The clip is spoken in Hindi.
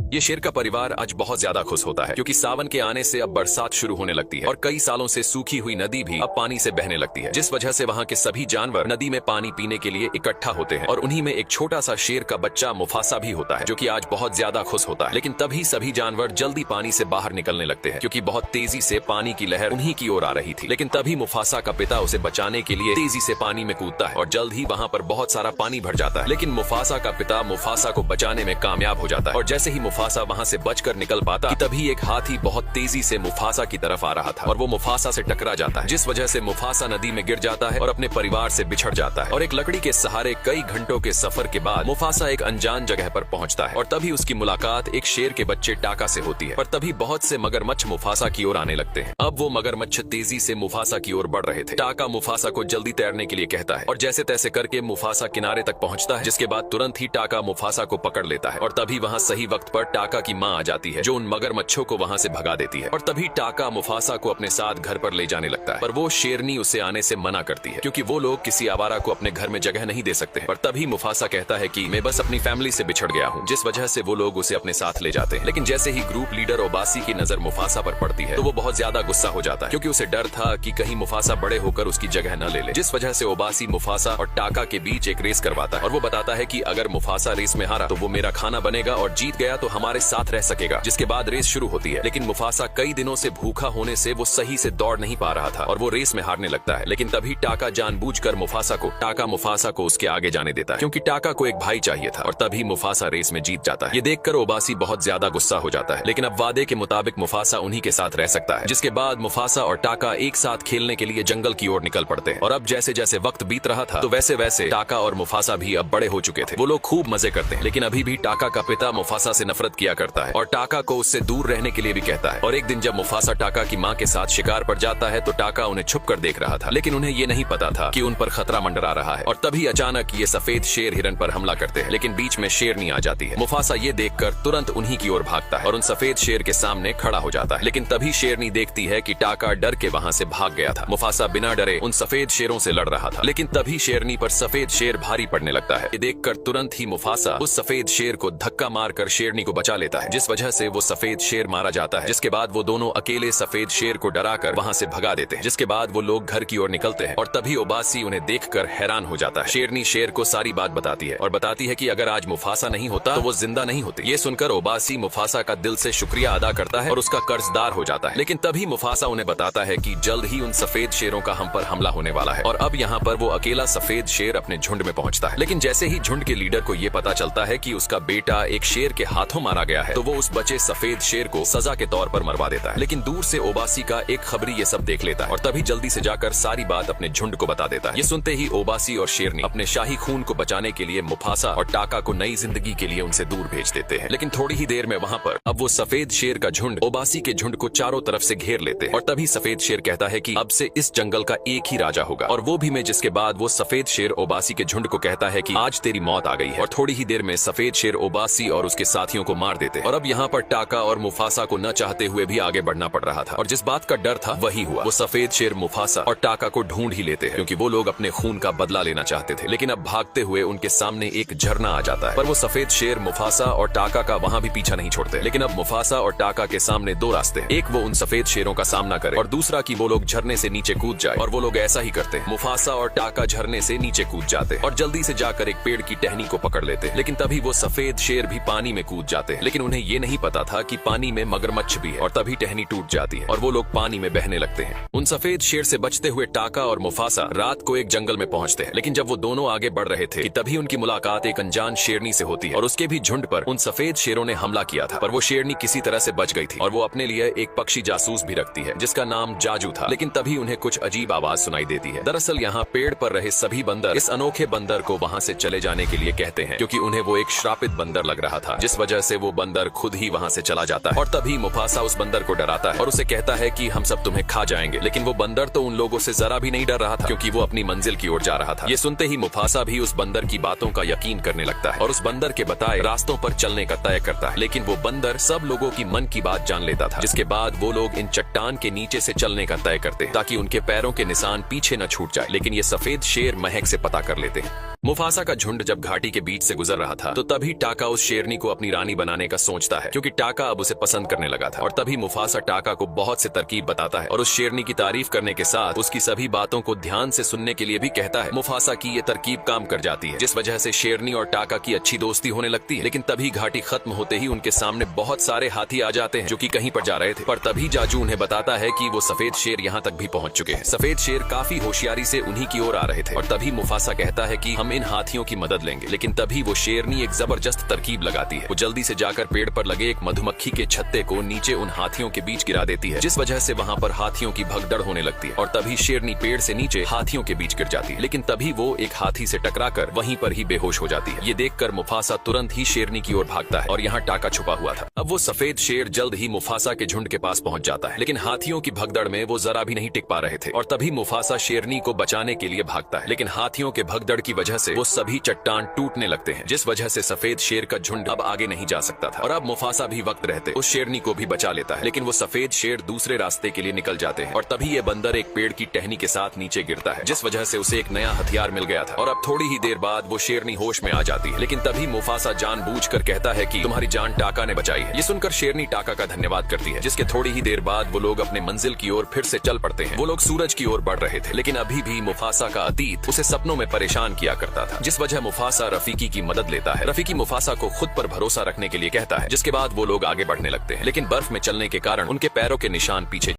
ये शेर का परिवार आज बहुत ज्यादा खुश होता है क्योंकि सावन के आने से अब बरसात शुरू होने लगती है और कई सालों से सूखी हुई नदी भी अब पानी से बहने लगती है, जिस वजह से वहाँ के सभी जानवर नदी में पानी पीने के लिए इकट्ठा होते हैं और उन्हीं में एक छोटा सा शेर का बच्चा मुफासा भी होता है जो कि आज बहुत ज्यादा खुश होता है। लेकिन तभी सभी जानवर जल्दी पानी से बाहर निकलने लगते हैं क्योंकि बहुत तेजी से पानी की लहर उन्हीं की ओर आ रही थी। लेकिन तभी मुफासा का पिता उसे बचाने के लिए तेजी से पानी में कूदता है और जल्द ही वहाँ पर बहुत सारा पानी भर जाता है। लेकिन मुफासा का पिता मुफासा को बचाने में कामयाब हो जाता है और जैसे ही मुफासा वहाँ से बचकर निकल पाता कि तभी एक हाथी बहुत तेजी से मुफासा की तरफ आ रहा था और वो मुफासा से टकरा जाता है, जिस वजह से मुफासा नदी में गिर जाता है और अपने परिवार से बिछड़ जाता है। और एक लकड़ी के सहारे कई घंटों के सफर के बाद मुफासा एक अनजान जगह पर पहुंचता है और तभी उसकी मुलाकात एक शेर के बच्चे टाका से होती है। पर तभी बहुत से मगरमच्छ मुफासा की ओर आने लगते हैं। अब वो मगरमच्छ तेजी से मुफासा की ओर बढ़ रहे थे। टाका मुफासा को जल्दी तैरने के लिए कहता है और जैसे तैसे करके मुफासा किनारे तक पहुंचता है, जिसके बाद तुरंत ही टाका मुफासा को पकड़ लेता है और तभी वहाँ सही वक्त पर टाका की माँ आ जाती है जो उन मगरमच्छों को वहाँ से भगा देती है। और तभी टाका मुफासा को अपने साथ घर पर ले जाने लगता है, पर वो शेरनी उसे आने से मना करती है क्योंकि वो लोग किसी आवारा को अपने घर में जगह नहीं दे सकते। पर तभी मुफासा कहता है कि मैं बस अपनी फैमिली से बिछड़ गया हूँ, जिस वजह से वो लोग उसे अपने साथ ले जाते हैं। लेकिन जैसे ही ग्रुप लीडर ओबासी की नजर मुफासा पर पड़ती है तो वो बहुत ज्यादा गुस्सा हो जाता है क्योंकि उसे डर था कि कहीं मुफासा बड़े होकर उसकी जगह न ले ले, जिस वजह से ओबासी मुफासा और टाका के बीच एक रेस करवाता है और वो बताता है कि अगर मुफासा रेस में हारा तो वो मेरा खाना बनेगा और जीत गया तो हमारे साथ रह सकेगा। जिसके बाद रेस शुरू होती है, लेकिन मुफासा कई दिनों से भूखा होने से वो सही से दौड़ नहीं पा रहा था और वो रेस में हारने लगता है। लेकिन तभी टाका जानबूझकर टाका मुफासा को उसके आगे जाने देता है क्योंकि टाका को एक भाई चाहिए था और तभी मुफासा रेस में जीत जाता है। ये देखकर ओबासी बहुत ज्यादा गुस्सा हो जाता है, लेकिन अब वादे के मुताबिक मुफासा उन्हीं के साथ रह सकता है। जिसके बाद मुफासा और टाका एक साथ खेलने के लिए जंगल की ओर निकल पड़ते हैं और अब जैसे जैसे वक्त बीत रहा था तो वैसे वैसे टाका और मुफासा भी अब बड़े हो चुके थे। वो लोग खूब मजे करते हैं, लेकिन अभी भी टाका का पिता मुफासा से नफरत किया करता है और टाका को उससे दूर रहने के लिए भी कहता है। और एक दिन जब मुफासा टाका की माँ के साथ शिकार पर जाता है तो टाका उन्हें छुप कर देख रहा था, लेकिन उन्हें ये नहीं पता था कि उन पर खतरा मंडरा रहा है। और तभी अचानक ये सफेद शेर हिरन पर हमला करते हैं, लेकिन बीच में शेरनी आ जाती है। मुफासा ये देखकर तुरंत उन्हीं की ओर भागता है और उन सफेद शेर के सामने खड़ा हो जाता है, लेकिन तभी शेरनी देखती है कि टाका डर के वहाँ से भाग गया था। मुफासा बिना डरे उन सफेद शेरों से लड़ रहा था, लेकिन तभी शेरनी पर सफेद शेर भारी पड़ने लगता है। ये देखकर तुरंत ही मुफासा उस सफेद शेर को धक्का मारकर शेरनी को बचा लेता है, जिस वजह से वो सफेद शेर मारा जाता है। जिसके बाद वो दोनों अकेले सफेद शेर को डराकर वहाँ से भगा देते हैं। जिसके बाद वो लोग घर की ओर निकलते हैं और तभी ओबासी उन्हें देखकर हैरान हो जाता है। शेरनी शेर को सारी बात बताती है और बताती है कि अगर आज मुफासा नहीं होता तो वो जिंदा नहीं होती। ये सुनकर ओबासी मुफासा का दिल से शुक्रिया अदा करता है और उसका कर्जदार हो जाता है। लेकिन तभी मुफासा उन्हें बताता है कि जल्द ही उन सफेद शेरों का हम पर हमला होने वाला है और अब यहाँ पर वो अकेला सफेद शेर अपने झुंड में पहुंचता है। लेकिन जैसे ही झुंड के लीडर को ये पता चलता है कि उसका बेटा एक शेर के हाथों मारा गया है तो वो उस बचे सफेद शेर को सजा के तौर पर मरवा देता है। लेकिन दूर से ओबासी का एक खबरी ये सब देख लेता है और तभी जल्दी से जाकर सारी बात अपने झुंड को बता देता है। ये सुनते ही ओबासी और शेरनी अपने शाही खून को बचाने के लिए मुफासा और टाका को नई जिंदगी के लिए उनसे दूर भेज देते हैं। लेकिन थोड़ी ही देर में वहाँ पर अब वो सफेद शेर का झुंड ओबासी के झुंड को चारों तरफ से घेर लेते हैं और तभी सफेद शेर कहता है कि अब से इस जंगल का एक ही राजा होगा और वो भी मैं। जिसके बाद वो सफेद शेर ओबासी के झुंड को कहता है कि आज तेरी मौत आ गई है और थोड़ी ही देर में सफेद शेर ओबासी और उसके साथियों को मार देते हैं। और अब यहाँ पर टाका और मुफासा को न चाहते हुए भी आगे बढ़ना पड़ रहा था और जिस बात का डर था वही हुआ। वो सफेद शेर मुफासा और टाका को ढूंढ ही लेते हैं क्योंकि वो लोग अपने खून का बदला लेना चाहते थे। लेकिन अब भागते हुए उनके सामने एक झरना आ जाता है, पर वो सफेद शेर मुफासा और टाका का वहाँ भी पीछा नहीं छोड़ते। लेकिन अब मुफासा और टाका के सामने दो रास्ते हैं, एक वो उन सफेद शेरों का सामना करे और दूसरा कि वो लोग झरने से नीचे कूद जाए। और वो लोग ऐसा ही करते हैं। मुफासा और टाका झरने से नीचे कूद जाते हैं और जल्दी से जाकर एक पेड़ की टहनी को पकड़ लेते हैं। लेकिन तभी वो सफेद शेर भी पानी में कूद जाते हैं, लेकिन उन्हें ये नहीं पता था कि पानी में मगरमच्छ भी है और तभी टहनी टूट जाती है और वो लोग पानी में बहने लगते हैं। उन सफेद शेर से बचते हुए टाका और मुफासा रात को एक जंगल में पहुंचते हैं, लेकिन जब वो दोनों आगे बढ़ रहे थे कि तभी उनकी मुलाकात एक अनजान शेरनी से होती है और उसके भी झुंड पर उन सफेद शेरों ने हमला किया था। पर वो शेरनी किसी तरह से बच गई थी और वो अपने लिए एक पक्षी जासूस भी रखती है जिसका नाम जाजू था। लेकिन तभी उन्हें कुछ अजीब आवाज सुनाई देती है। दरअसल यहाँ पेड़ पर रहे सभी बंदर इस अनोखे बंदर को वहाँ से चले जाने के लिए कहते हैं क्योंकि उन्हें वो एक श्रापित बंदर लग रहा था, जिस वजह से वो बंदर खुद ही वहाँ से चला जाता है। और तभी मुफासा उस बंदर को डराता है और उसे कहता है कि हम सब तुम्हें खा जाएंगे। लेकिन वो बंदर तो उन लोगों से जरा भी नहीं डर रहा था क्योंकि वो अपनी मंजिल की ओर जा रहा था। ये सुनते ही मुफासा भी उस बंदर की बातों का यकीन करने लगता है और उस बंदर के बताए रास्तों पर चलने का तय करता है। लेकिन वो बंदर सब लोगों की मन की बात जान लेता था, जिसके बाद वो लोग इन चट्टान के नीचे से चलने का तय करते हैं ताकि उनके पैरों के निशान पीछे न छूट जाए। लेकिन ये सफेद शेर महक से पता कर लेते हैं। मुफासा का झुंड जब घाटी के बीच से गुजर रहा था तो तभी टाका उस शेरनी को अपनी रानी बनाने का सोचता है क्योंकि टाका अब उसे पसंद करने लगा था। और तभी मुफासा टाका को बहुत से तरकीब बताता है और उस शेरनी की तारीफ करने के साथ उसकी सभी बातों को ध्यान से सुनने के लिए भी कहता है। मुफासा की ये तरकीब काम कर जाती है जिस वजह से शेरनी और टाका की अच्छी दोस्ती होने लगती है। लेकिन तभी घाटी खत्म होते ही उनके सामने बहुत सारे हाथी आ जाते हैं जो कि कहीं पर जा रहे थे। पर तभी जाजू उन्हें बताता है कि वो सफेद शेर यहाँ तक भी पहुंच चुके हैं। सफेद शेर काफी होशियारी से उन्हीं की ओर आ रहे थे और तभी मुफासा कहता है कि हम इन हाथियों की मदद लेंगे। लेकिन तभी वो शेरनी एक जबरदस्त तरकीब लगाती है। वो जल्दी से जाकर पेड़ पर लगे एक मधुमक्खी के छत्ते को नीचे उन हाथियों के बीच गिरा देती है जिस वजह से वहाँ पर हाथियों की भगदड़ होने लगती है। और तभी शेरनी पेड़ से नीचे हाथियों के बीच गिर जाती है। लेकिन तभी वो एक हाथी से टकराकर वहीं पर ही बेहोश हो जाती है। ये देखकर मुफासा तुरंत ही शेरनी की ओर भागता है और यहाँ टाका छुपा हुआ था। अब वो सफेद शेर जल्द ही मुफासा के झुंड के पास पहुंच जाता है। लेकिन हाथियों की भगदड़ में वो जरा भी नहीं टिक पा रहे थे और तभी मुफासा शेरनी को बचाने के लिए भागता है। लेकिन हाथियों के भगदड़ की वजह से वो सभी चट्टान टूटने लगते हैं जिस वजह से सफेद शेर का झुंड अब आगे नहीं जा सकता था। और अब मुफासा भी वक्त रहते उस शेरनी को भी बचा लेता है। लेकिन वो सफेद शेर दूसरे रास्ते के लिए निकल जाते हैं और तभी ये बंदर एक पेड़ की टहनी के साथ नीचे गिरता है जिस वजह से उसे एक नया हथियार मिल गया था। और अब थोड़ी ही देर बाद वो शेरनी होश में आ जाती है। लेकिन तभी मुफासा जानबूझकर कहता है कि तुम्हारी जान टाका ने बचाई है। ये सुनकर शेरनी टाका का धन्यवाद करती है जिसके थोड़ी ही देर बाद वो लोग अपने मंजिल की ओर फिर से चल पड़ते हैं। वो लोग सूरज की ओर बढ़ रहे थे लेकिन अभी भी मुफासा का अतीत उसे सपनों में परेशान किया करता था जिस वजह मुफासा रफीकी की मदद लेता है। रफीकी मुफासा को खुद पर भरोसा रखने के लिए कहता है जिसके बाद वो लोग आगे बढ़ने लगते हैं। लेकिन बर्फ में चलने के कारण उनके पैरों के निशान पीछे